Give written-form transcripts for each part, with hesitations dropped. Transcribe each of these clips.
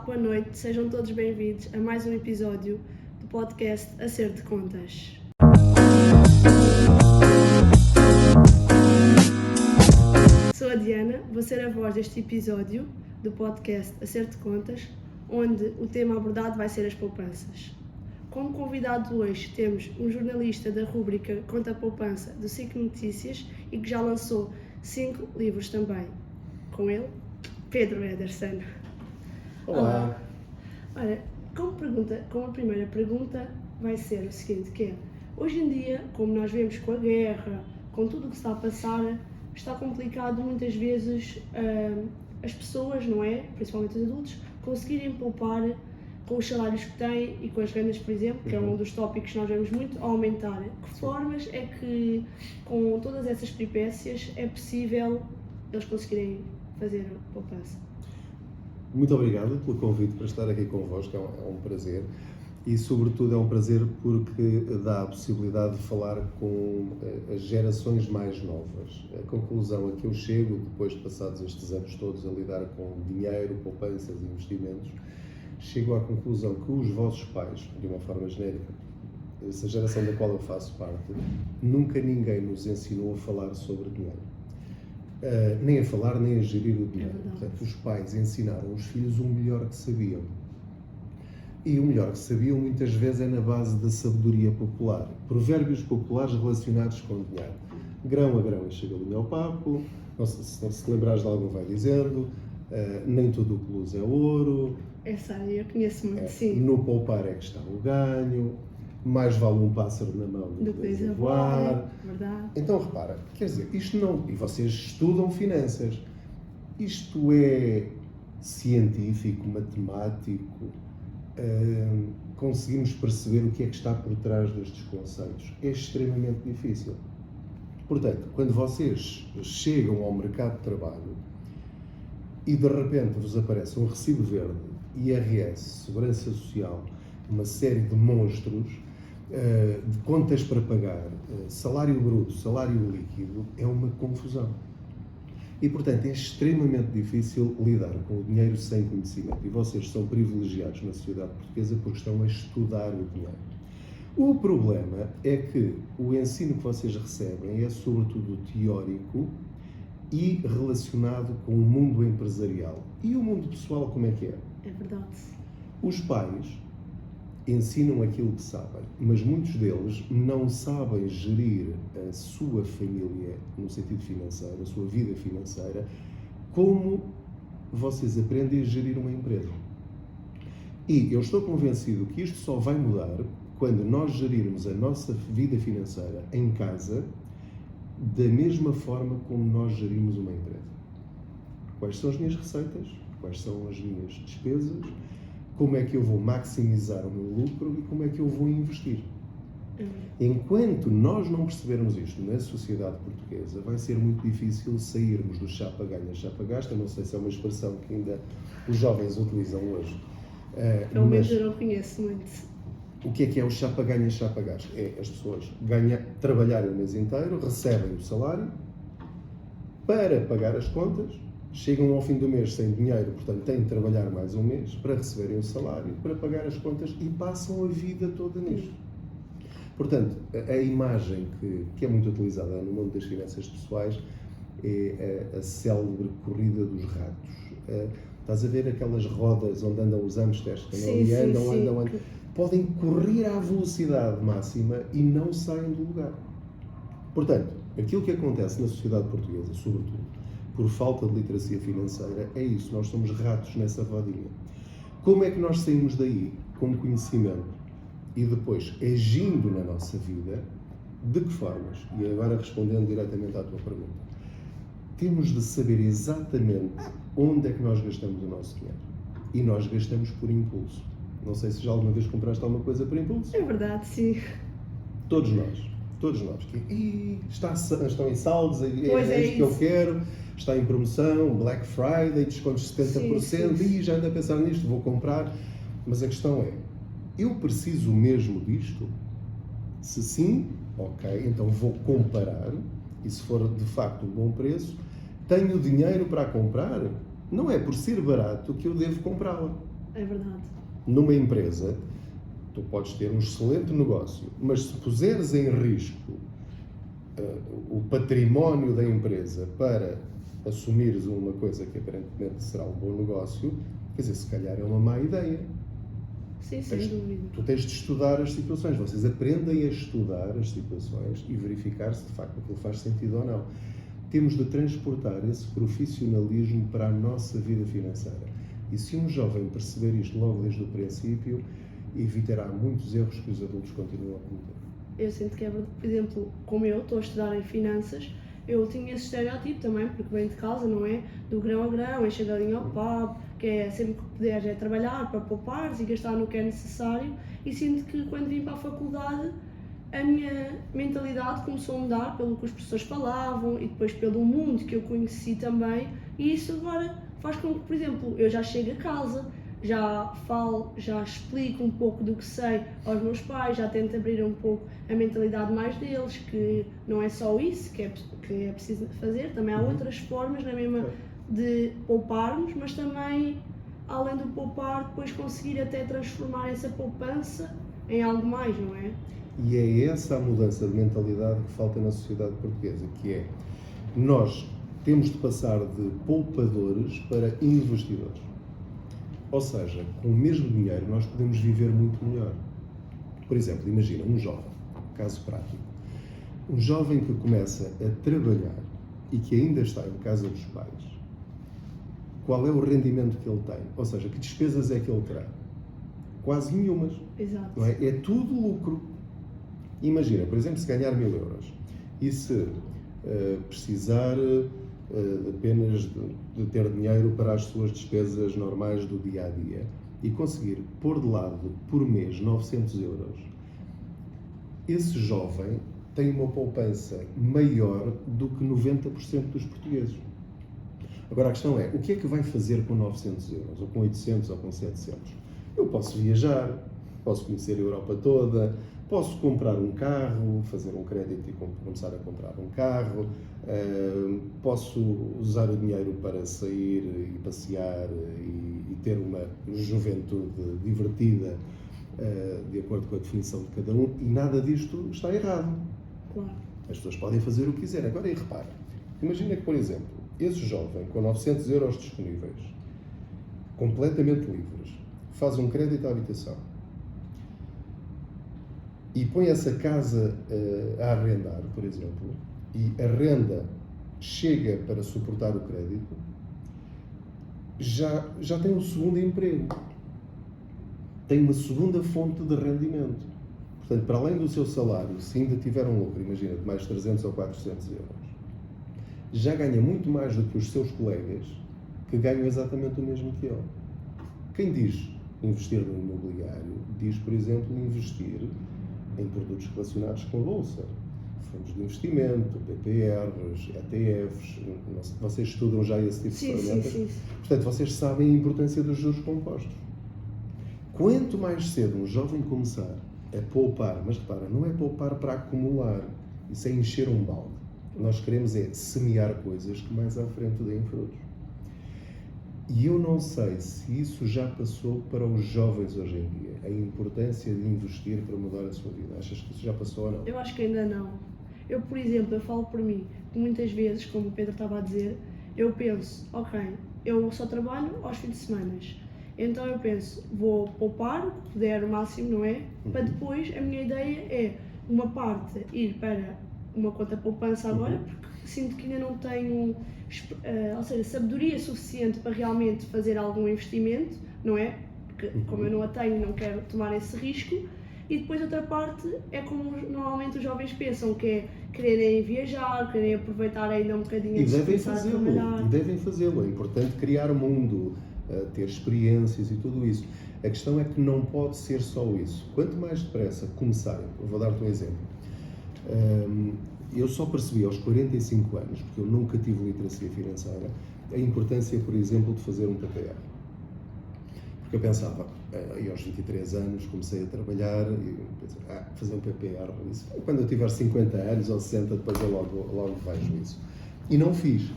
boa noite, sejam todos bem-vindos a mais um episódio do podcast Acerto de Contas. Sou a Diana, vou ser a voz deste episódio do podcast Acerto de Contas, onde o tema abordado vai ser as poupanças. Como convidado hoje temos um jornalista da rúbrica Conta a Poupança do SIC Notícias e que já lançou 5 livros também. Com ele, Pedro Ederson. Olá. Olha, como a primeira pergunta vai ser o seguinte, que é, hoje em dia, como nós vemos com a guerra, com tudo o que está a passar, está complicado muitas vezes as pessoas, não é? Principalmente os adultos, conseguirem poupar com os salários que têm e com as rendas, por exemplo, que é um dos tópicos que nós vemos muito, a aumentar. Que formas é que, com todas essas peripécias, é possível eles conseguirem fazer a poupança? Muito obrigado pelo convite para estar aqui convosco, é um prazer e sobretudo é um prazer porque dá a possibilidade de falar com as gerações mais novas. A conclusão a que eu chego, depois de passados estes anos todos a lidar com dinheiro, poupanças e investimentos, chego à conclusão que os vossos pais, de uma forma genérica, essa geração da qual eu faço parte, nunca ninguém nos ensinou a falar sobre dinheiro. Nem a falar, nem a gerir o dinheiro. Portanto, os pais ensinaram os filhos o melhor que sabiam. E o melhor que sabiam, muitas vezes, é na base da sabedoria popular. Provérbios populares relacionados com o dinheiro. Grão a grão chega linha ao papo, não sei, se te lembrares de algum vai dizendo, nem tudo o que luz é ouro. Essa aí eu conheço muito, sim. No poupar é que está o ganho. Mais vale um pássaro na mão do que dois a voar. Verdade. Então repara, quer dizer, isto não... E vocês estudam finanças. Isto é científico, matemático. Conseguimos perceber o que é que está por trás destes conceitos. É extremamente difícil. Portanto, quando vocês chegam ao mercado de trabalho e de repente vos aparece um recibo verde, IRS, Segurança Social, uma série de monstros, de contas para pagar, salário bruto, salário líquido, é uma confusão. E, portanto, é extremamente difícil lidar com o dinheiro sem conhecimento. E vocês são privilegiados na sociedade portuguesa porque estão a estudar o dinheiro. O problema é que o ensino que vocês recebem é, sobretudo, teórico e relacionado com o mundo empresarial. E o mundo pessoal, como é que é? É verdade. Os pais ensinam aquilo que sabem, mas muitos deles não sabem gerir a sua família no sentido financeiro, a sua vida financeira, como vocês aprendem a gerir uma empresa. E eu estou convencido que isto só vai mudar quando nós gerirmos a nossa vida financeira em casa da mesma forma como nós gerimos uma empresa. Quais são as minhas receitas? Quais são as minhas despesas? Como é que eu vou maximizar o meu lucro e como é que eu vou investir. Enquanto nós não percebermos isto na sociedade portuguesa, vai ser muito difícil sairmos do chapa ganha, chapa gasta. Não sei se é uma expressão que ainda os jovens utilizam hoje. Pelo menos eu não conheço muito. O que é o chapa ganha, chapa gasta? É as pessoas trabalharem o mês inteiro, recebem o salário para pagar as contas, chegam ao fim do mês sem dinheiro, portanto têm de trabalhar mais um mês para receberem o salário, para pagar as contas e passam a vida toda nisto. Portanto, a imagem que é muito utilizada no mundo das finanças pessoais é a célebre corrida dos ratos. Estás a ver aquelas rodas onde andam os hamsters, que andam. Podem correr à velocidade máxima e não saem do lugar. Portanto, aquilo que acontece na sociedade portuguesa, sobretudo, por falta de literacia financeira, é isso, nós somos ratos nessa rodinha. Como é que nós saímos daí? Com conhecimento e depois agindo na nossa vida, de que formas? E agora respondendo diretamente à tua pergunta, temos de saber exatamente onde é que nós gastamos o nosso dinheiro. E nós gastamos por impulso. Não sei se já alguma vez compraste alguma coisa por impulso. É verdade, sim. Todos nós. Estão em saldos, é isto que eu quero, está em promoção, Black Friday, descontos de 70%, e já ando a pensar nisto, vou comprar. Mas a questão é, eu preciso mesmo disto? Se sim, ok, então vou comparar, e se for de facto um bom preço, tenho dinheiro para comprar? Não é por ser barato que eu devo comprá-la. É verdade. Numa empresa, tu podes ter um excelente negócio, mas se puseres em risco o património da empresa para assumires uma coisa que aparentemente será um bom negócio, quer dizer, se calhar é uma má ideia. Sim, sem dúvida. Tu tens de estudar as situações, vocês aprendem a estudar as situações e verificar se de facto aquilo faz sentido ou não. Temos de transportar esse profissionalismo para a nossa vida financeira. E se um jovem perceber isto logo desde o princípio, evitará muitos erros que os adultos continuam a cometer. Eu sinto que é verdade. Por exemplo, como eu estou a estudar em finanças, eu tinha esse estereótipo também, porque venho de casa, não é? Do grão a grão, encher da linha ao papo, que é sempre que puderes é trabalhar para poupares e gastar no que é necessário. E sinto que quando vim para a faculdade, a minha mentalidade começou a mudar pelo que os professores falavam e depois pelo mundo que eu conheci também. E isso agora faz com que, por exemplo, eu já chego a casa, já falo, já explico um pouco do que sei aos meus pais, já tento abrir um pouco a mentalidade mais deles, que não é só isso que é preciso fazer, também há outras formas na mesma de pouparmos, mas também, além do poupar, depois conseguir até transformar essa poupança em algo mais, não é? E é essa a mudança de mentalidade que falta na sociedade portuguesa, que é, nós temos de passar de poupadores para investidores. Ou seja, com o mesmo dinheiro nós podemos viver muito melhor. Por exemplo, imagina um jovem, caso prático, um jovem que começa a trabalhar e que ainda está em casa dos pais, qual é o rendimento que ele tem? Ou seja, que despesas é que ele terá? Quase nenhumas. Exato. Não é? É tudo lucro. Imagina, por exemplo, se ganhar 1000 euros e se precisar apenas de ter dinheiro para as suas despesas normais do dia a dia e conseguir pôr de lado por mês 900 euros, esse jovem tem uma poupança maior do que 90% dos portugueses. Agora a questão é, o que é que vai fazer com 900 euros, ou com 800, ou com 700? Eu posso viajar, posso conhecer a Europa toda, posso comprar um carro, fazer um crédito e começar a comprar um carro, posso usar o dinheiro para sair e passear e ter uma juventude divertida, de acordo com a definição de cada um, e nada disto está errado. Claro. As pessoas podem fazer o que quiserem. Agora, e repara, imagina que, por exemplo, esse jovem com 900 euros disponíveis, completamente livres, faz um crédito à habitação e põe essa casa a arrendar, por exemplo, e a renda chega para suportar o crédito, já tem um segundo emprego, tem uma segunda fonte de rendimento. Portanto, para além do seu salário, se ainda tiver um lucro, imagina, de mais 300 ou 400 euros, já ganha muito mais do que os seus colegas que ganham exatamente o mesmo que ele. Quem diz investir no imobiliário, diz, por exemplo, investir em produtos relacionados com a bolsa, fundos de investimento, PPRs, ETFs, vocês estudam já esse tipo de ferramentas? Sim. Portanto, vocês sabem a importância dos juros compostos. Quanto mais cedo um jovem começar a poupar, mas repara, não é poupar para acumular, isso é encher um balde. Nós queremos é semear coisas que mais à frente deem frutos. E eu não sei se isso já passou para os jovens hoje em dia, a importância de investir para mudar a sua vida. Achas que isso já passou ou não? Eu acho que ainda não. Eu, por exemplo, eu falo por mim, que muitas vezes, como o Pedro estava a dizer, eu penso, ok, eu só trabalho aos fins de semana. Então eu penso, vou poupar o que puder o máximo, não é? Para depois, a minha ideia é uma parte ir para uma conta poupança agora, porque sinto que ainda não tenho, ou seja, sabedoria suficiente para realmente fazer algum investimento, não é? Porque como eu não a tenho, não quero tomar esse risco. E depois outra parte é como normalmente os jovens pensam, que é quererem viajar, quererem aproveitar ainda um bocadinho E de devem começar a fazê-lo, trabalhar. e devem fazê-lo. É importante criar mundo, ter experiências e tudo isso. A questão é que não pode ser só isso. Quanto mais depressa começarem, eu vou dar-te um exemplo. Eu só percebi aos 45 anos, porque eu nunca tive literacia financeira, a importância, por exemplo, de fazer um PPR. Porque eu pensava, e aos 23 anos comecei a trabalhar e pensei, fazer um PPR, isso, quando eu tiver 50 anos ou 60, depois eu logo vejo isso. E não fiz.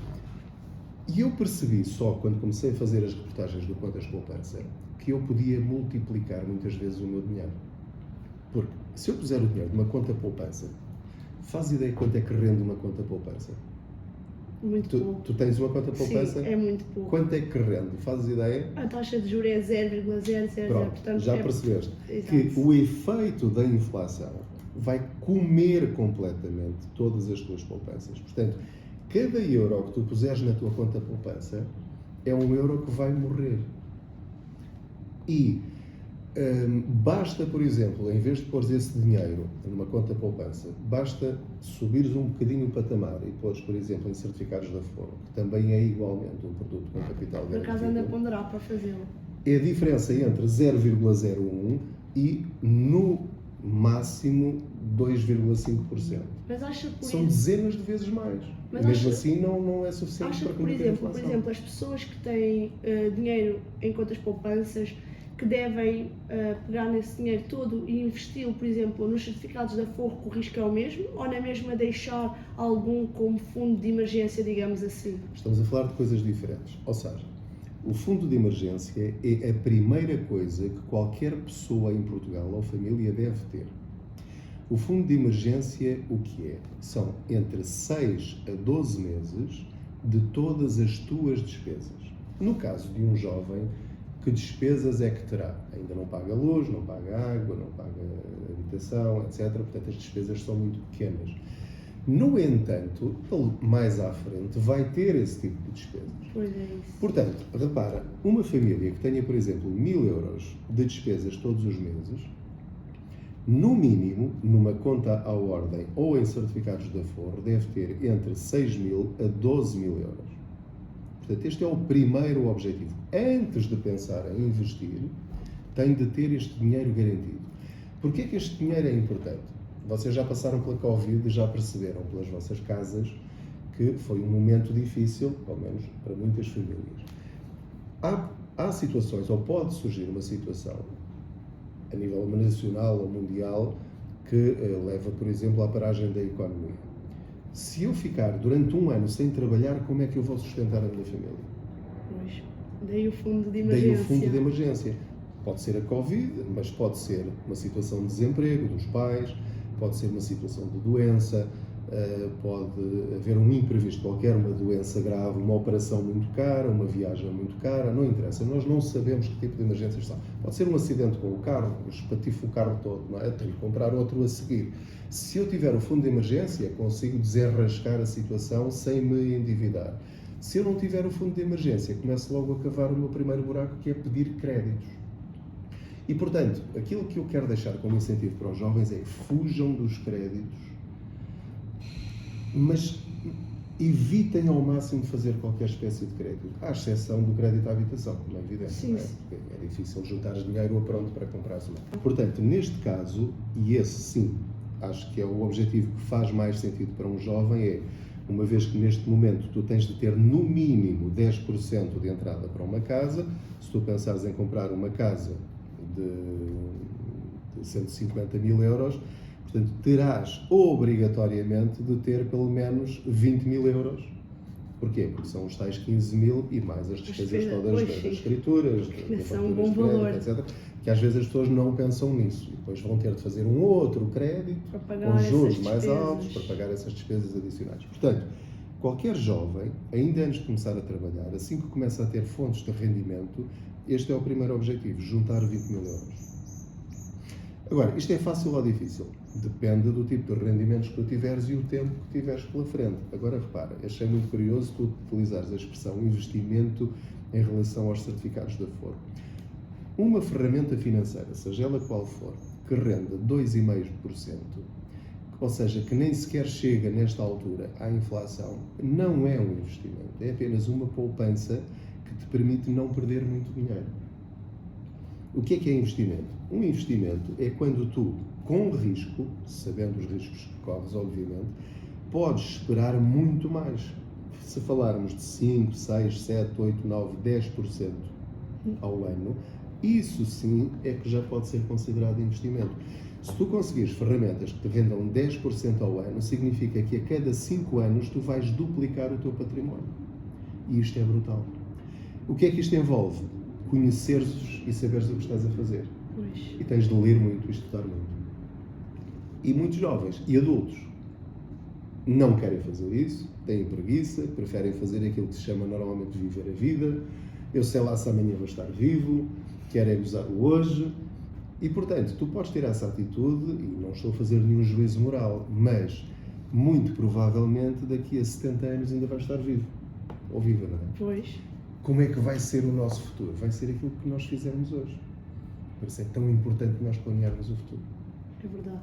E eu percebi só, quando comecei a fazer as reportagens do Contas Poupança, que eu podia multiplicar muitas vezes o meu dinheiro. Porque se eu puser o dinheiro numa conta poupança, faz ideia quanto é que rende uma conta poupança? Muito pouco. Tu tens uma conta poupança? Sim, é muito pouco. Quanto é que rende? Fazes ideia? A taxa de juros é 0,000, Pronto, portanto já percebeste Exato. que o efeito da inflação vai comer completamente todas as tuas poupanças. Portanto, cada euro que tu puseres na tua conta poupança é um euro que vai morrer. E basta, por exemplo, em vez de pôres esse dinheiro numa conta poupança, basta subires um bocadinho o patamar e pôres, por exemplo, em certificados da Forro, que também é igualmente um produto com capital Por acaso anda a garantido. ponderar para fazê-lo. É a diferença entre 0,01 e, no máximo, 2,5%. Mas acha que São dezenas de vezes mais. Mas E mesmo acha- assim não é suficiente Acha para que, por combater a exemplo, inflação. as pessoas que têm dinheiro em contas poupanças, que devem pegar nesse dinheiro todo e investi-lo, por exemplo, nos certificados da Forro, que o risco é o mesmo, ou na mesma deixar algum como fundo de emergência, digamos assim? Estamos a falar de coisas diferentes. Ou seja, o fundo de emergência é a primeira coisa que qualquer pessoa em Portugal ou família deve ter. O fundo de emergência, o que é? São entre 6 a 12 meses de todas as tuas despesas. No caso de um jovem, que despesas é que terá? Ainda não paga luz, não paga água, não paga habitação, etc. Portanto, as despesas são muito pequenas. No entanto, ele mais à frente vai ter esse tipo de despesas. Pois é isso. Portanto, repara, uma família que tenha, por exemplo, 1000 euros de despesas todos os meses, no mínimo, numa conta à ordem ou em certificados da Forro, deve ter entre 6.000 a 12.000 euros. Portanto, este é o primeiro objetivo. Antes de pensar em investir, tem de ter este dinheiro garantido. Porquê que este dinheiro é importante? Vocês já passaram pela Covid e já perceberam pelas vossas casas que foi um momento difícil, pelo menos para muitas famílias. Há situações, ou pode surgir uma situação, a nível nacional ou mundial, que leva, por exemplo, à paragem da economia. Se eu ficar durante um ano sem trabalhar, como é que eu vou sustentar a minha família? Pois, daí o fundo de emergência. Daí o fundo de emergência. Pode ser a Covid, mas pode ser uma situação de desemprego dos pais, pode ser uma situação de doença, pode haver um imprevisto qualquer, uma doença grave, uma operação muito cara, uma viagem muito cara, não interessa. Nós não sabemos que tipo de emergências são. Pode ser um acidente com o carro, espatifo o carro todo, não é? Tenho que comprar outro a seguir. Se eu tiver o fundo de emergência, consigo desenrascar a situação sem me endividar. Se eu não tiver o fundo de emergência, começo logo a cavar o meu primeiro buraco, que é pedir créditos. E, portanto, aquilo que eu quero deixar como incentivo para os jovens é fujam dos créditos, mas evitem ao máximo fazer qualquer espécie de crédito, à exceção do crédito à habitação, como é evidente, Sim, não é? sim. Porque é difícil juntar dinheiro a pronto para comprar uma. Portanto, neste caso, e esse sim, acho que é o objetivo que faz mais sentido para um jovem, é, uma vez que neste momento tu tens de ter no mínimo 10% de entrada para uma casa, se tu pensares em comprar uma casa de 150 mil euros, portanto, terás obrigatoriamente de ter pelo menos 20 mil euros. Porquê? Porque são os tais 15 mil e mais as despesas todas das escrituras, são um bom valor, etc. Que às vezes as pessoas não pensam nisso. E depois vão ter de fazer um outro crédito com juros mais altos para pagar essas despesas adicionais. Portanto, qualquer jovem, ainda antes de começar a trabalhar, assim que começa a ter fontes de rendimento, este é o primeiro objetivo, juntar 20 mil euros. Agora, isto é fácil ou difícil? Depende do tipo de rendimentos que tu tiveres e o tempo que tiveres pela frente. Agora, repara, achei muito curioso tu utilizares a expressão investimento em relação aos certificados da Forro. Uma ferramenta financeira, seja ela qual for, que renda 2,5%, ou seja, que nem sequer chega nesta altura à inflação, não é um investimento, é apenas uma poupança que te permite não perder muito dinheiro. O que é investimento? Um investimento é quando tu, com risco, sabendo os riscos que corres, obviamente, podes esperar muito mais. Se falarmos de 5, 6, 7, 8, 9, 10% ao ano, isso sim é que já pode ser considerado investimento. Se tu conseguires ferramentas que te rendam 10% ao ano, significa que a cada 5 anos tu vais duplicar o teu património. E isto é brutal. O que é que isto envolve? conheceres e saberes o que estás a fazer. Pois. E tens de ler muito e estudar muito. E muitos jovens e adultos não querem fazer isso, têm preguiça, preferem fazer aquilo que se chama normalmente viver a vida. Eu sei lá se amanhã vou estar vivo, quero é gozar o hoje. E, portanto, tu podes ter essa atitude, e não estou a fazer nenhum juízo moral, mas, muito provavelmente, daqui a 70 anos ainda vais estar vivo. Ou viva, não é? Pois. Como é que vai ser o nosso futuro? Vai ser aquilo que nós fizermos hoje. Por isso é tão importante nós planearmos o futuro. É verdade.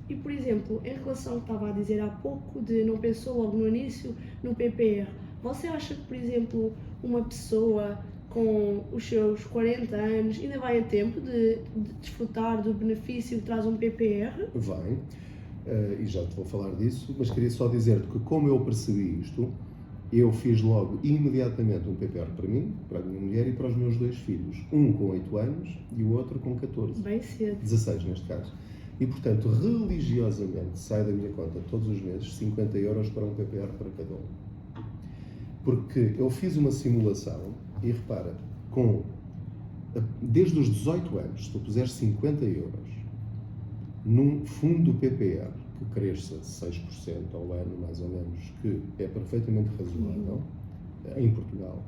E, por exemplo, em relação ao que estava a dizer há pouco, de não pensou logo no início no PPR, você acha que, por exemplo, uma pessoa com os seus 40 anos ainda vai a tempo de desfrutar do benefício que traz um PPR? Vai, e já te vou falar disso, mas queria só dizer-te que como eu percebi isto, eu fiz logo imediatamente um PPR para mim, para a minha mulher e para os meus 2 filhos. Um com 8 anos e o outro com 14. Bem cedo. 16 neste caso. E, portanto, religiosamente sai da minha conta todos os meses 50 euros para um PPR para cada um. Porque eu fiz uma simulação e repara, desde os 18 anos, se tu puseres 50 euros num fundo PPR que cresça 6% ao ano, mais ou menos, que é perfeitamente razoável, em Portugal,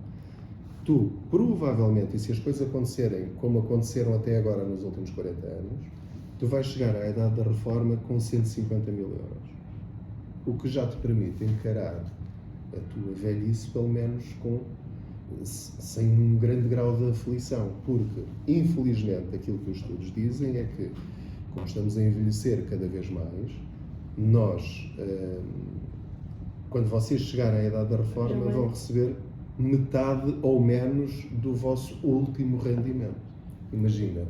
tu provavelmente, e se as coisas acontecerem como aconteceram até agora nos últimos 40 anos, tu vais chegar à idade da reforma com 150 mil euros. O que já te permite encarar a tua velhice, pelo menos, sem um grande grau de aflição. Porque, infelizmente, aquilo que os estudos dizem é que, como estamos a envelhecer cada vez mais, nós, quando vocês chegarem à idade da reforma, vão receber metade ou menos do vosso último rendimento. Imagina,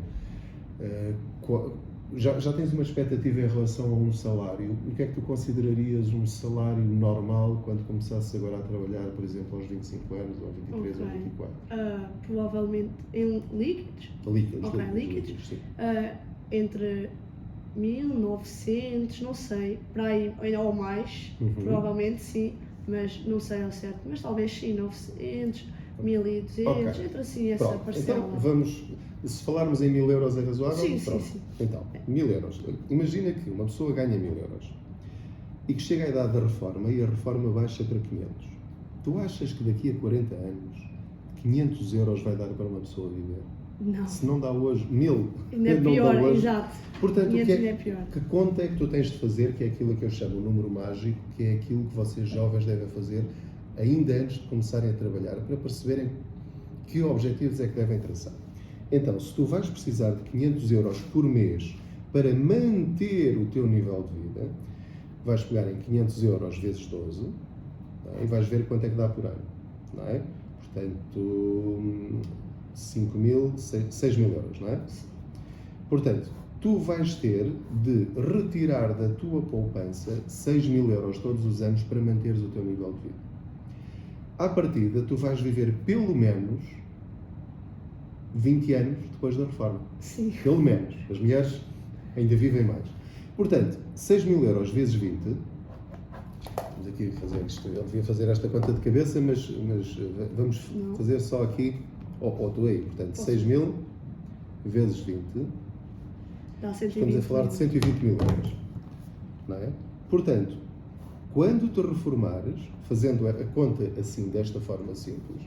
já tens uma expectativa em relação a um salário. O que é que tu considerarias um salário normal quando começasses agora a trabalhar, por exemplo, aos 25 anos, ou 23 ou 24? Provavelmente em líquidos. Líquidos. Sim. Entre 1900, não sei, para aí ou mais, provavelmente sim, mas não sei ao certo, mas talvez sim, 900, 1200, entre assim essa parcela. Então vamos, se falarmos em 1000 euros é razoável? Sim. Então, 1000 euros. Imagina que uma pessoa ganha 1000 euros e que chega à idade da reforma e a reforma baixa para 500. Tu achas que daqui a 40 anos 500 euros vai dar para uma pessoa viver? Não. Se não dá hoje 1000, ainda é pior, exato. Portanto, pior. Que conta é que tu tens de fazer, que é aquilo que eu chamo o número mágico, que é aquilo que vocês jovens devem fazer ainda antes de começarem a trabalhar, para perceberem que objetivos é que devem traçar. Então, se tu vais precisar de 500 euros por mês para manter o teu nível de vida, vais pegar em 500 euros vezes 12, não é? E vais ver quanto é que dá por ano, não é? Portanto, 6 mil euros, não é? Portanto, tu vais ter de retirar da tua poupança 6 mil euros todos os anos para manteres o teu nível de vida. À partida, tu vais viver pelo menos 20 anos depois da reforma. Sim. Pelo menos. As mulheres ainda vivem mais. Portanto, 6 mil euros vezes 20, vamos aqui fazer isto, eu devia fazer esta conta de cabeça, mas vamos fazer só aqui, ou tu aí, portanto, 6 mil vezes 20, dá 120 estamos a falar de 120 mil euros, não é? Portanto, quando te reformares, fazendo a conta assim, desta forma simples,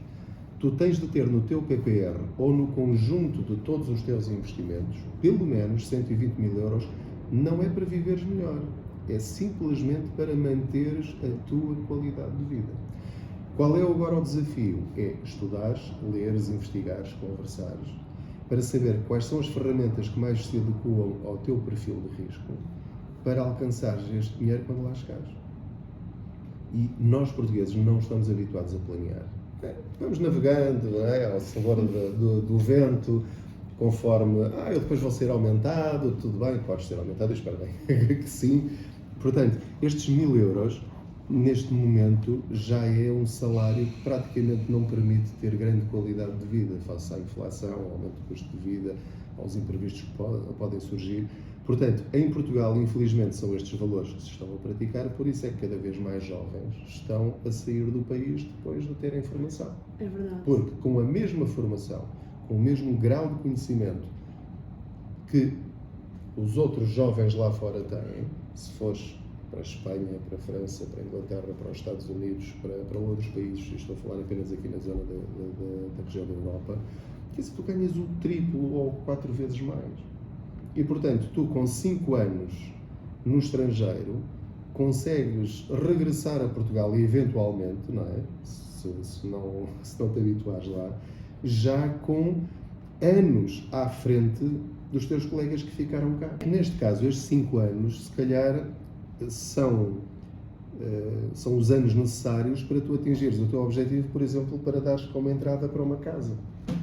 tu tens de ter no teu PPR ou no conjunto de todos os teus investimentos, pelo menos 120 mil euros, não é para viveres melhor, é simplesmente para manteres a tua qualidade de vida. Qual é agora o desafio? É estudares, leres, investigares, conversares, para saber quais são as ferramentas que mais se adequam ao teu perfil de risco, para alcançares este dinheiro quando lá chegares. E nós, portugueses, não estamos habituados a planear. Vamos navegando, não é? Ao sabor do vento, conforme, eu depois vou ser aumentado, tudo bem, podes ser aumentado, eu espero bem que sim. Portanto, estes 1000 euros, neste momento, já é um salário que praticamente não permite ter grande qualidade de vida, face à inflação, ao aumento do custo de vida, aos imprevistos que podem surgir. Portanto, em Portugal, infelizmente, são estes valores que se estão a praticar, por isso é que cada vez mais jovens estão a sair do país depois de terem formação. É verdade. Porque com a mesma formação, com o mesmo grau de conhecimento que os outros jovens lá fora têm, se fores para a Espanha, para a França, para a Inglaterra, para os Estados Unidos, para outros países, estou a falar apenas aqui na zona da região da Europa, que se tu ganhas o triplo ou 4 vezes mais. E, portanto, tu com 5 anos no estrangeiro, consegues regressar a Portugal e, eventualmente, não é? Se não te habituares lá, já com anos à frente dos teus colegas que ficaram cá. Neste caso, estes 5 anos, se calhar, são os anos necessários para tu atingires o teu objetivo, por exemplo, para dares como entrada para uma casa.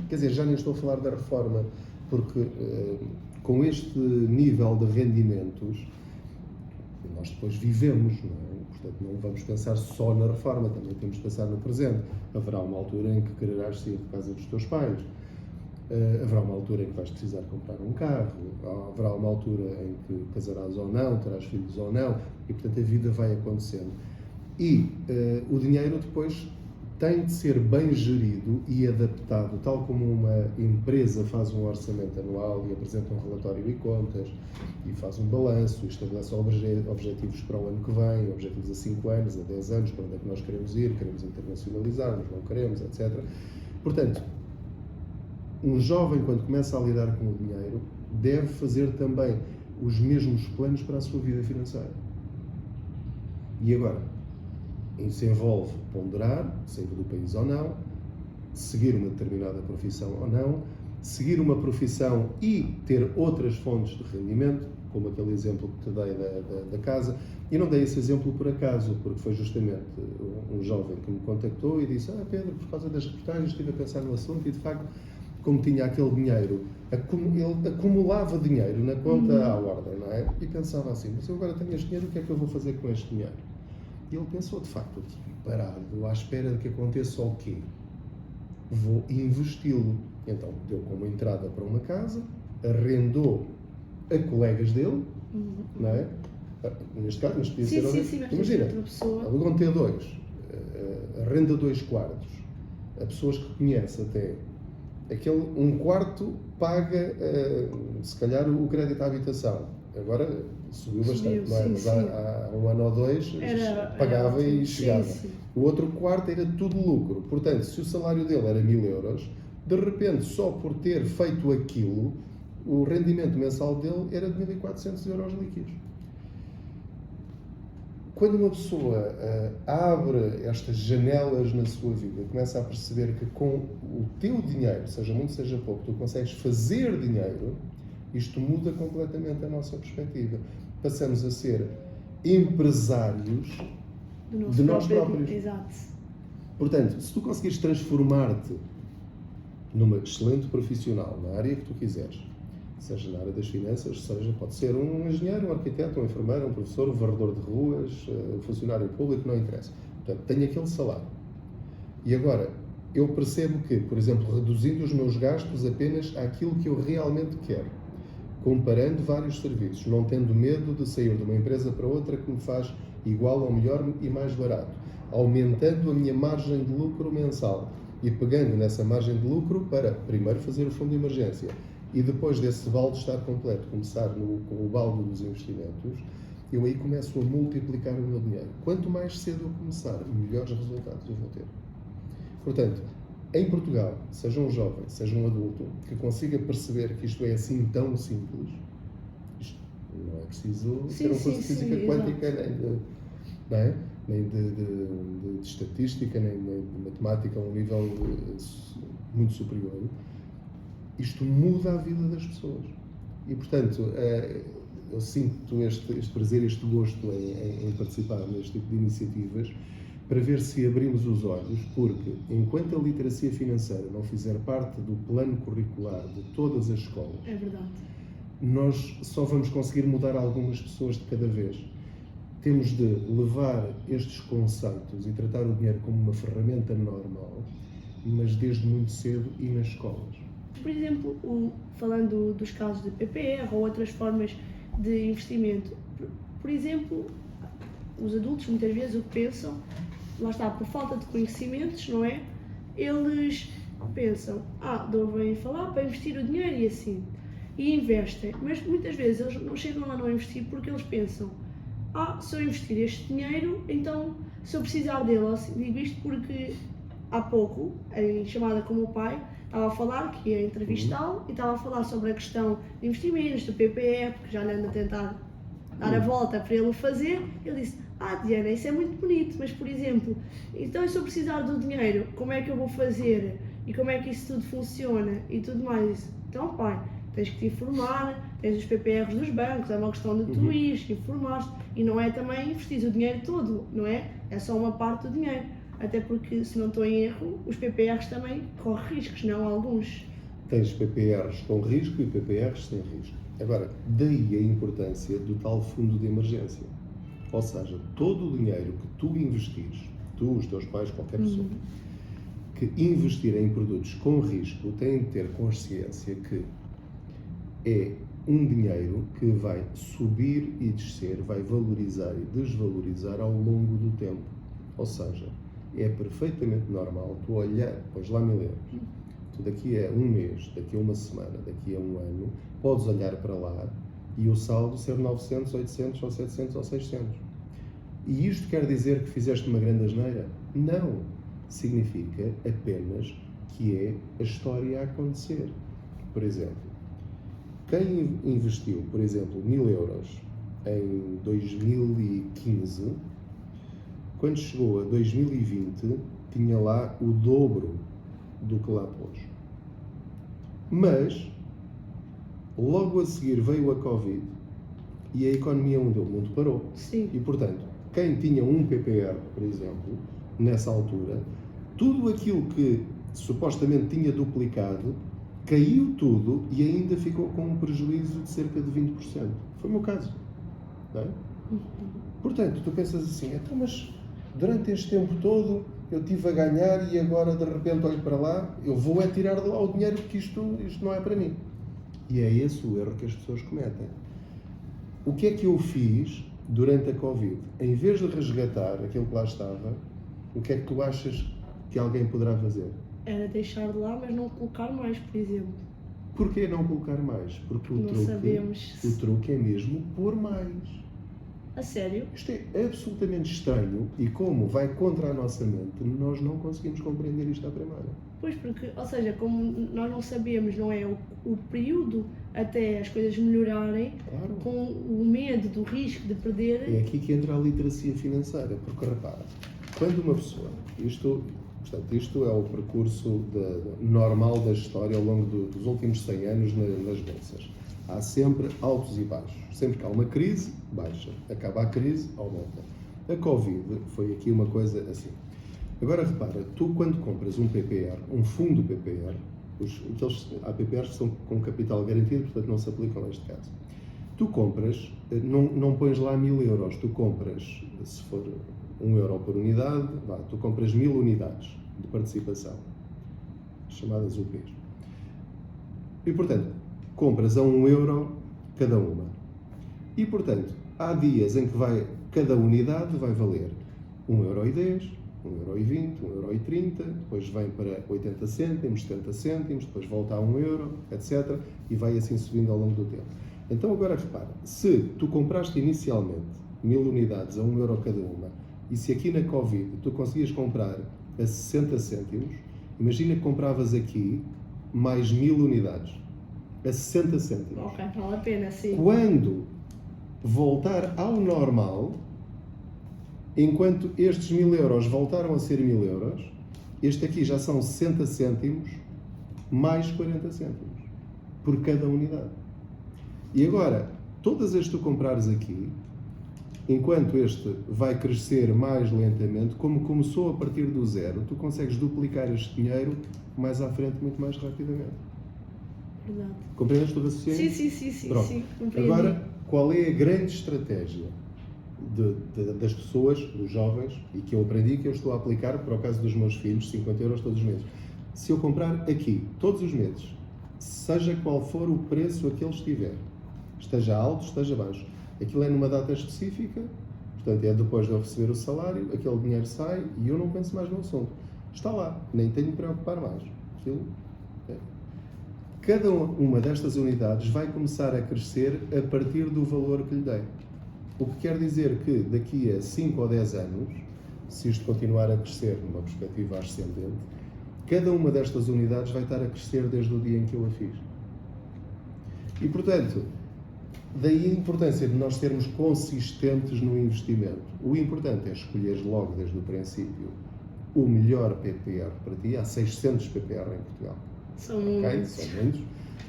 Quer dizer, já nem estou a falar da reforma, porque com este nível de rendimentos, nós depois vivemos, não é? Portanto, não vamos pensar só na reforma, também temos de pensar no presente. Haverá uma altura em que quererás sair de casa dos teus pais, haverá uma altura em que vais precisar comprar um carro, haverá uma altura em que casarás ou não, terás filhos ou não, e portanto a vida vai acontecendo. E o dinheiro depois tem de ser bem gerido e adaptado, tal como uma empresa faz um orçamento anual e apresenta um relatório e contas, e faz um balanço, e estabelece objetivos para o ano que vem, objetivos a 5 anos, a 10 anos, para onde é que nós queremos ir, queremos internacionalizar, mas não queremos, etc. Portanto, um jovem, quando começa a lidar com o dinheiro, deve fazer também os mesmos planos para a sua vida financeira. E agora? Isso envolve ponderar, sair do país ou não, seguir uma determinada profissão ou não, seguir uma profissão e ter outras fontes de rendimento, como aquele exemplo que te dei da casa. E não dei esse exemplo por acaso, porque foi justamente um jovem que me contactou e disse: Pedro, por causa das reportagens estive a pensar no assunto e de facto, como tinha aquele dinheiro, ele acumulava dinheiro na conta à ordem, não é? E pensava assim: mas eu agora tenho este dinheiro, o que é que eu vou fazer com este dinheiro? E ele pensou, de facto, aqui, parado, à espera de que aconteça o quê? Vou investi-lo. Então, deu como entrada para uma casa, arrendou a colegas dele, não é? Neste caso, mas podia ser outra. Imagina, alugou um T2, arrenda 2 quartos, a pessoas que conhece até. Um quarto paga, se calhar, o crédito à habitação. Agora subiu bastante, não é? Mas há 1 ano ou 2 pagava e chegava. Sim. O outro quarto era tudo lucro. Portanto, se o salário dele era 1000 euros, de repente, só por ter feito aquilo, o rendimento mensal dele era de 1400 euros líquidos. Quando uma pessoa abre estas janelas na sua vida, começa a perceber que com o teu dinheiro, seja muito, seja pouco, tu consegues fazer dinheiro, isto muda completamente a nossa perspectiva. Passamos a ser empresários de nós próprios. Exato. Portanto, se tu conseguires transformar-te numa excelente profissional na área que tu quiseres, seja na área das finanças, pode ser um engenheiro, um arquiteto, um enfermeiro, um professor, um varredor de ruas, um funcionário público, não interessa. Portanto, tenho aquele salário. E agora, eu percebo que, por exemplo, reduzindo os meus gastos apenas àquilo que eu realmente quero, comparando vários serviços, não tendo medo de sair de uma empresa para outra que me faz igual ou melhor e mais barato, aumentando a minha margem de lucro mensal e pegando nessa margem de lucro para primeiro fazer o fundo de emergência e depois desse balde estar completo, começar com o balde dos investimentos, eu aí começo a multiplicar o meu dinheiro. Quanto mais cedo eu começar, melhores resultados eu vou ter. Portanto, em Portugal, seja um jovem, seja um adulto, que consiga perceber que isto é assim tão simples, isto não é preciso ter um curso de física quântica, nem de estatística, nem de matemática a um nível muito superior. Isto muda a vida das pessoas. E, portanto, eu sinto este prazer, este gosto em participar neste tipo de iniciativas, para ver se abrimos os olhos, porque enquanto a literacia financeira não fizer parte do plano curricular de todas as escolas, é verdade, nós só vamos conseguir mudar algumas pessoas de cada vez. Temos de levar estes conceitos e tratar o dinheiro como uma ferramenta normal, mas desde muito cedo e nas escolas. Por exemplo, falando dos casos de PPR ou outras formas de investimento, por exemplo, os adultos muitas vezes o que pensam, lá está, por falta de conhecimentos, não é? Eles pensam, ouvem falar para investir o dinheiro e assim, e investem, mas muitas vezes eles não chegam lá a não investir porque eles pensam, se eu investir este dinheiro, então se eu precisar dele, digo isto porque há pouco, em chamada com o meu pai, estava a falar que ia entrevistá-lo e estava a falar sobre a questão de investimentos, do PPR, porque já lhe ando a tentar dar a volta para ele o fazer. Ele disse, Diana, isso é muito bonito, mas por exemplo, então se eu precisar do dinheiro, como é que eu vou fazer? E como é que isso tudo funciona? E tudo mais. Então, pai, tens que te informar, tens os PPRs dos bancos, é uma questão de tu ires, informar-te, e não é também investir o dinheiro todo, não é? É só uma parte do dinheiro. Até porque, se não estou em erro, os PPRs também correm riscos, não alguns. Tens PPRs com risco e PPRs sem risco. Agora, daí a importância do tal fundo de emergência. Ou seja, todo o dinheiro que tu investires, tu, os teus pais, qualquer pessoa, que investir em produtos com risco, tem de ter consciência que é um dinheiro que vai subir e descer, vai valorizar e desvalorizar ao longo do tempo. Ou seja, é perfeitamente normal tu olhar, pois lá 1000 euros, tu daqui a um mês, daqui a uma semana, daqui a um ano, podes olhar para lá e o saldo ser 900, 800 ou 700 ou 600. E isto quer dizer que fizeste uma grande asneira? Não. Significa apenas que é a história a acontecer. Por exemplo, quem investiu, por exemplo, 1000 euros em 2015, quando chegou a 2020, tinha lá o dobro do que lá pôs. Mas, logo a seguir veio a Covid e a economia mudou, o mundo parou. Sim. E, portanto, quem tinha um PPR, por exemplo, nessa altura, tudo aquilo que supostamente tinha duplicado, caiu tudo e ainda ficou com um prejuízo de cerca de 20%. Foi o meu caso. Não é? Portanto, tu pensas assim, então, mas durante este tempo todo eu estive a ganhar e agora de repente olho para lá, eu vou tirar de lá o dinheiro porque isto não é para mim. E é esse o erro que as pessoas cometem. O que é que eu fiz durante a Covid? Em vez de resgatar aquilo que lá estava, o que é que tu achas que alguém poderá fazer? Era deixar de lá, mas não colocar mais, por exemplo. Porquê não colocar mais? Porque o truque é mesmo pôr mais. A sério? Isto é absolutamente estranho e como vai contra a nossa mente, nós não conseguimos compreender isto à primeira. Pois, porque, ou seja, como nós não sabemos, não é, o período até as coisas melhorarem, claro, com o medo do risco de perder... É aqui que entra a literacia financeira, porque repara, quando uma pessoa, isto é o percurso normal da história ao longo dos últimos 100 anos nas bolsas. Há sempre altos e baixos. Sempre que há uma crise, baixa. Acaba a crise, aumenta. A Covid foi aqui uma coisa assim. Agora repara, tu quando compras um PPR, um fundo PPR, há PPRs que são com capital garantido, portanto não se aplicam neste caso. Tu compras, não pões lá 1000 euros, tu compras, se for 1 euro por unidade, tu compras 1000 unidades de participação, chamadas UPs. E portanto, compras a 1 euro cada uma. E portanto, há dias em que cada unidade vai valer 1,10 €, 1,20 €, 1,30 €, depois vem para 80 cêntimos, 70 cêntimos, depois volta a 1 euro, etc. E vai assim subindo ao longo do tempo. Então agora repara, se tu compraste inicialmente 1000 unidades a 1 euro cada uma, e se aqui na Covid tu conseguias comprar a 60 cêntimos, imagina que compravas aqui mais 1000 unidades a 60 cêntimos. Ok, vale a pena, sim. Quando voltar ao normal, enquanto estes 1000 euros voltaram a ser 1000 euros, este aqui já são 60 cêntimos mais 40 cêntimos por cada unidade. E agora, todas as que tu comprares aqui, enquanto este vai crescer mais lentamente, como começou a partir do zero, tu consegues duplicar este dinheiro mais à frente, muito mais rapidamente. Verdade. Compreendes todo o raciocínio? Sim, Pronto. sim. Agora, qual é a grande estratégia das pessoas, dos jovens, e que eu aprendi, que eu estou a aplicar para o caso dos meus filhos, 50 euros todos os meses? Se eu comprar aqui, todos os meses, seja qual for o preço a que ele estiver, esteja alto, esteja baixo, aquilo é numa data específica, portanto é depois de eu receber o salário, aquele dinheiro sai e eu não penso mais no assunto. Está lá, nem tenho de me preocupar mais. aquilo. Cada uma destas unidades vai começar a crescer a partir do valor que lhe dei. O que quer dizer que daqui a 5 ou 10 anos, se isto continuar a crescer numa perspectiva ascendente, cada uma destas unidades vai estar a crescer desde o dia em que eu a fiz. E, portanto, daí a importância de nós sermos consistentes no investimento. O importante é escolher logo desde o princípio o melhor PPR para ti. Há 600 PPR em Portugal. São muitos. São muitos.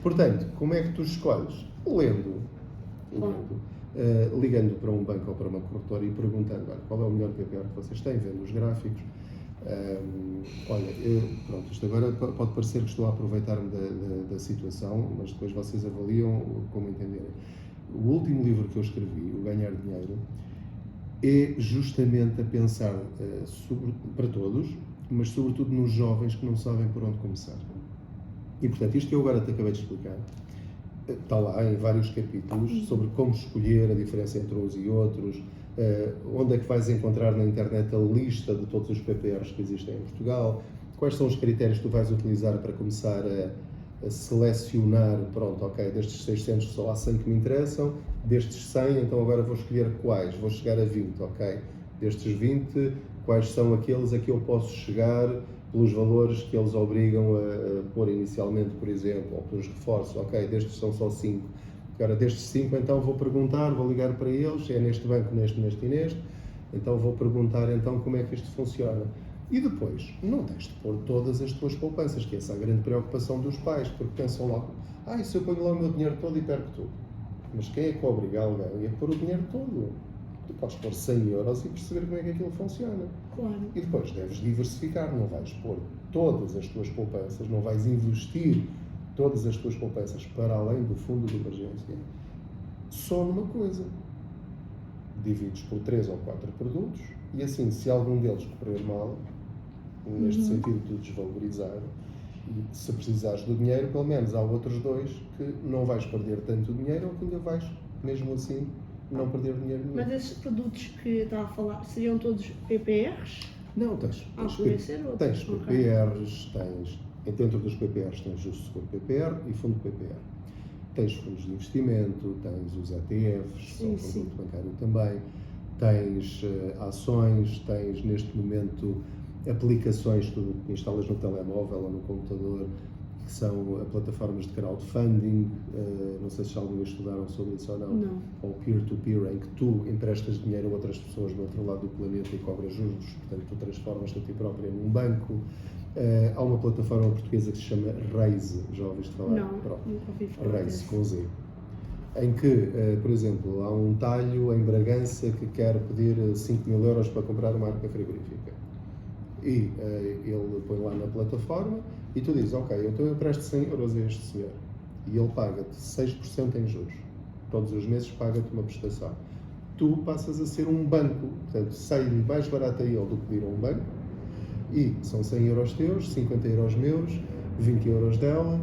Portanto, como é que tu escolhes? Lendo. Ligando para um banco ou para uma corretora e perguntando qual é o melhor PPR que vocês têm, vendo os gráficos. Pronto, isto agora pode parecer que estou a aproveitar-me da situação, mas depois vocês avaliam como entenderem. O último livro que eu escrevi, O Ganhar Dinheiro, é justamente a pensar para todos, mas sobretudo nos jovens que não sabem por onde começar. E, portanto, isto que eu agora te acabei de explicar, está lá em vários capítulos sobre como escolher a diferença entre uns e outros, onde é que vais encontrar na internet a lista de todos os PPRs que existem em Portugal, quais são os critérios que tu vais utilizar para começar a selecionar, pronto, ok, destes 600 só há 100 que me interessam, destes 100, então agora vou escolher quais, vou chegar a 20, ok, destes 20, quais são aqueles a que eu posso chegar pelos valores que eles obrigam a pôr inicialmente, por exemplo, ou pelos reforços, ok, destes são só 5. Agora, destes 5, então vou perguntar, vou ligar para eles, é neste banco, neste e neste, então vou perguntar então como é que isto funciona. E depois, não tens de pôr todas as tuas poupanças, que essa é a grande preocupação dos pais, porque pensam logo, se eu ponho lá o meu dinheiro todo e perco tudo. Mas quem é que obriga alguém a pôr o dinheiro todo? Tu podes pôr 100 euros e perceber como é que aquilo funciona. Claro. E depois deves diversificar, não vais pôr todas as tuas poupanças, não vais investir todas as tuas poupanças para além do fundo de emergência só numa coisa. Divides por 3 ou 4 produtos e assim, se algum deles correr mal, neste sentido de desvalorizar, e se precisares do dinheiro, pelo menos há outros 2 que não vais perder tanto dinheiro ou que ainda vais, mesmo assim, não perder dinheiro nenhum. Mas esses produtos que estava a falar, seriam todos PPRs? Não, tens PPRs, dentro dos PPRs tens o seguro PPR e fundo PPR. Tens fundos de investimento, tens os ETFs, são produto bancário também, tens ações, tens neste momento aplicações que tu instalas no telemóvel ou no computador, que são plataformas de crowdfunding, não sei se alguma vez estudaram sobre isso ou não, ou peer-to-peer, em que tu emprestas dinheiro a outras pessoas do outro lado do planeta e cobras juros, portanto tu transformas-te a ti própria num banco. Há uma plataforma portuguesa que se chama Raise, já ouviste falar? Não, nunca ouvi falar. Raise, com Z. Em que, por exemplo, há um talho em Bragança que quer pedir 5 mil euros para comprar uma arca frigorífica. E ele põe lá na plataforma e tu dizes, ok, então eu presto 100 euros a este senhor. E ele paga-te 6% em juros. Todos os meses paga-te uma prestação. Tu passas a ser um banco, portanto, sai-lhe mais barato a ele do que pedir a um banco. E são 100 euros teus, 50 euros meus, 20 euros dela,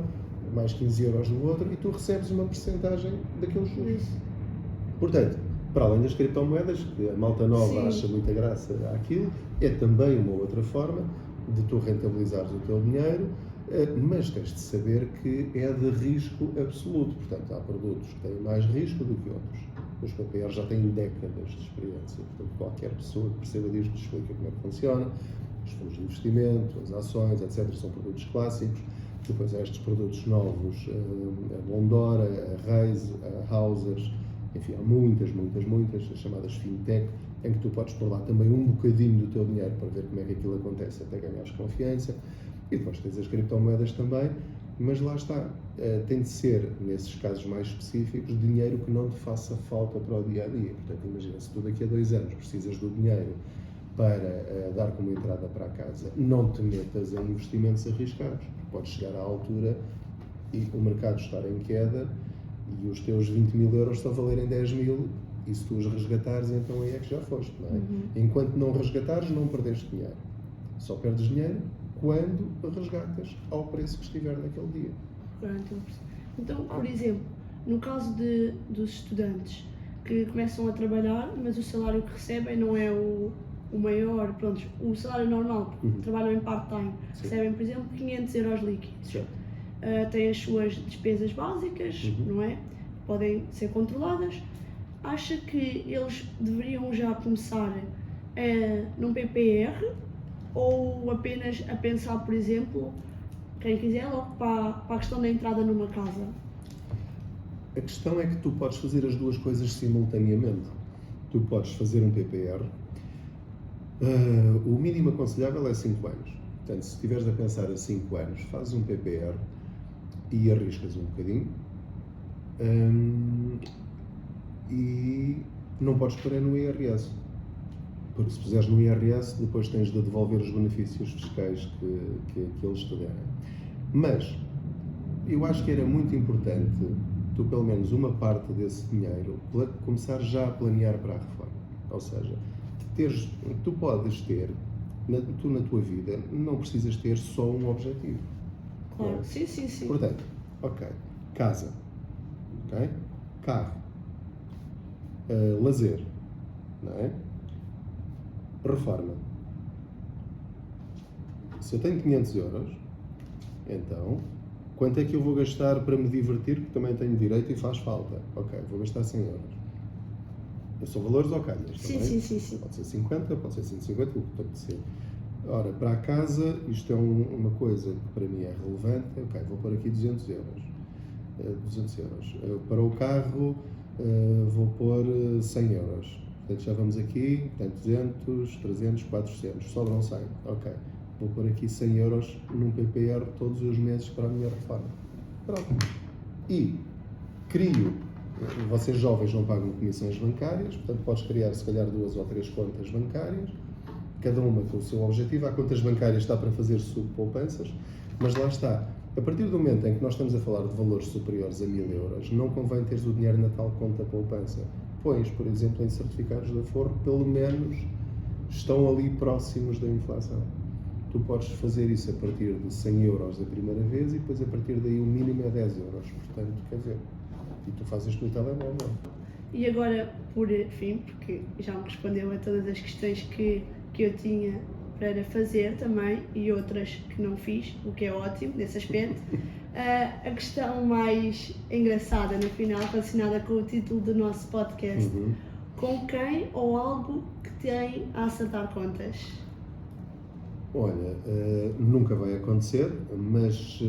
mais 15 euros do outro, e tu recebes uma percentagem daqueles juros. Portanto, para além das criptomoedas, que a malta nova acha muita graça àquilo, é também uma outra forma de tu rentabilizares o teu dinheiro, mas tens de saber que é de risco absoluto. Portanto, há produtos que têm mais risco do que outros. Os PPR já têm décadas de experiência, portanto, qualquer pessoa que perceba disto explica como é que funciona. Os fundos de investimento, as ações, etc., são produtos clássicos. Depois há estes produtos novos, a Bondora, a Raise, a Housers, enfim, há muitas, as chamadas fintech, em que tu podes pôr lá também um bocadinho do teu dinheiro para ver como é que aquilo acontece até ganhares confiança. E depois tens as criptomoedas também, mas lá está, tem de ser, nesses casos mais específicos, dinheiro que não te faça falta para o dia-a-dia. Portanto, imagina, se tu daqui a 2 anos precisas do dinheiro para dar como entrada para a casa, não te metas em investimentos arriscados. Podes chegar à altura e o mercado estar em queda e os teus 20 mil euros só valerem 10 mil, e se tu os resgatares, então aí é que já foste, não é? Enquanto não resgatares, não perdeste dinheiro. Só perdes dinheiro quando resgatas ao preço que estiver naquele dia. Então, por exemplo, no caso dos estudantes que começam a trabalhar, mas o salário que recebem não é o o maior, pronto, o salário normal, trabalham em part-time, Sim. recebem, por exemplo, 500 euros líquidos. Certo. Têm as suas despesas básicas, não é? Podem ser controladas. Acha que eles deveriam já começar num PPR ou apenas a pensar, por exemplo, quem quiser logo para a questão da entrada numa casa? A questão é que tu podes fazer as duas coisas simultaneamente. Tu podes fazer um PPR. O mínimo aconselhável é 5 anos. Portanto, se estiveres a pensar a 5 anos, fazes um PPR e arriscas um bocadinho. E não podes parar no IRS. Porque se puseres no IRS, depois tens de devolver os benefícios fiscais que eles te derem. Mas, eu acho que era muito importante tu, pelo menos uma parte desse dinheiro, começar já a planear para a reforma. Ou seja, tu podes ter, tu na tua vida, não precisas ter só um objetivo. Claro, sim. Portanto, ok, casa, ok, carro, lazer, não é? Reforma. Se eu tenho 500 euros, então, quanto é que eu vou gastar para me divertir, que também tenho direito e faz falta? Ok, vou gastar 100 euros. São valores ao calhas, também? Sim. Pode ser 50, pode ser 150, o que tem de ser. Ora, para a casa, isto é uma coisa que para mim é relevante. Ok, vou pôr aqui 200 euros. 200 euros. Para o carro, vou pôr 100 euros. Portanto, já vamos aqui, portanto, 200, 300, 400, sobram 100. Ok, vou pôr aqui 100 euros num PPR todos os meses para a minha reforma. Pronto. E crio, vocês jovens não pagam comissões bancárias, portanto, podes criar se calhar 2 ou 3 contas bancárias, cada uma com o seu objetivo. Há contas bancárias que está para fazer subpoupanças, mas lá está. A partir do momento em que nós estamos a falar de valores superiores a 1000 euros, não convém teres o dinheiro na tal conta poupança. Pões, por exemplo, em certificados de aforro, pelo menos estão ali próximos da inflação. Tu podes fazer isso a partir de 100 euros a primeira vez e depois a partir daí o mínimo é 10 euros. Portanto, quer dizer, e tu fazes isto no telemóvel. E agora, por fim, porque já me respondeu a todas as questões que eu tinha para fazer também e outras que não fiz, o que é ótimo nesse aspecto. A questão mais engraçada no final, relacionada com o título do nosso podcast, com quem ou algo que tem a acertar contas? Olha, nunca vai acontecer, mas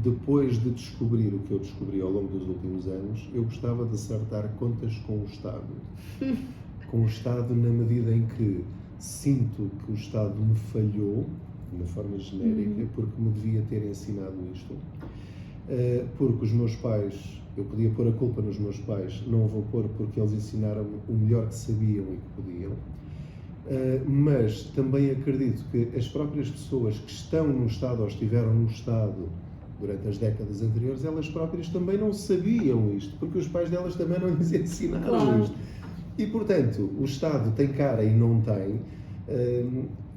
depois de descobrir o que eu descobri ao longo dos últimos anos, eu gostava de acertar contas com o Estado. Com o Estado na medida em que sinto que o Estado me falhou, de uma forma genérica, porque me devia ter ensinado isto. Porque os meus pais, eu podia pôr a culpa nos meus pais, não vou pôr porque eles ensinaram-me o melhor que sabiam e que podiam. Mas também acredito que as próprias pessoas que estão no Estado ou estiveram no Estado durante as décadas anteriores, elas próprias também não sabiam isto, porque os pais delas também não lhes ensinaram isto. E, portanto, o Estado tem cara e não tem.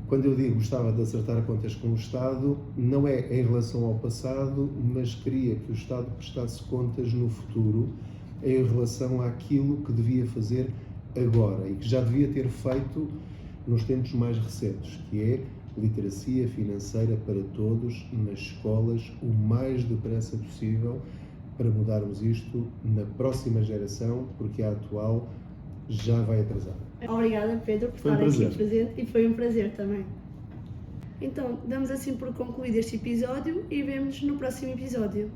Quando eu digo gostava de acertar contas com o Estado, não é em relação ao passado, mas queria que o Estado prestasse contas no futuro em relação àquilo que devia fazer agora e que já devia ter feito nos tempos mais recentes, que é literacia financeira para todos nas escolas o mais depressa possível para mudarmos isto na próxima geração, porque a atual já vai atrasar. Obrigada, Pedro, por estar aqui presente e foi um prazer também. Então, damos assim por concluído este episódio e vemo-nos no próximo episódio.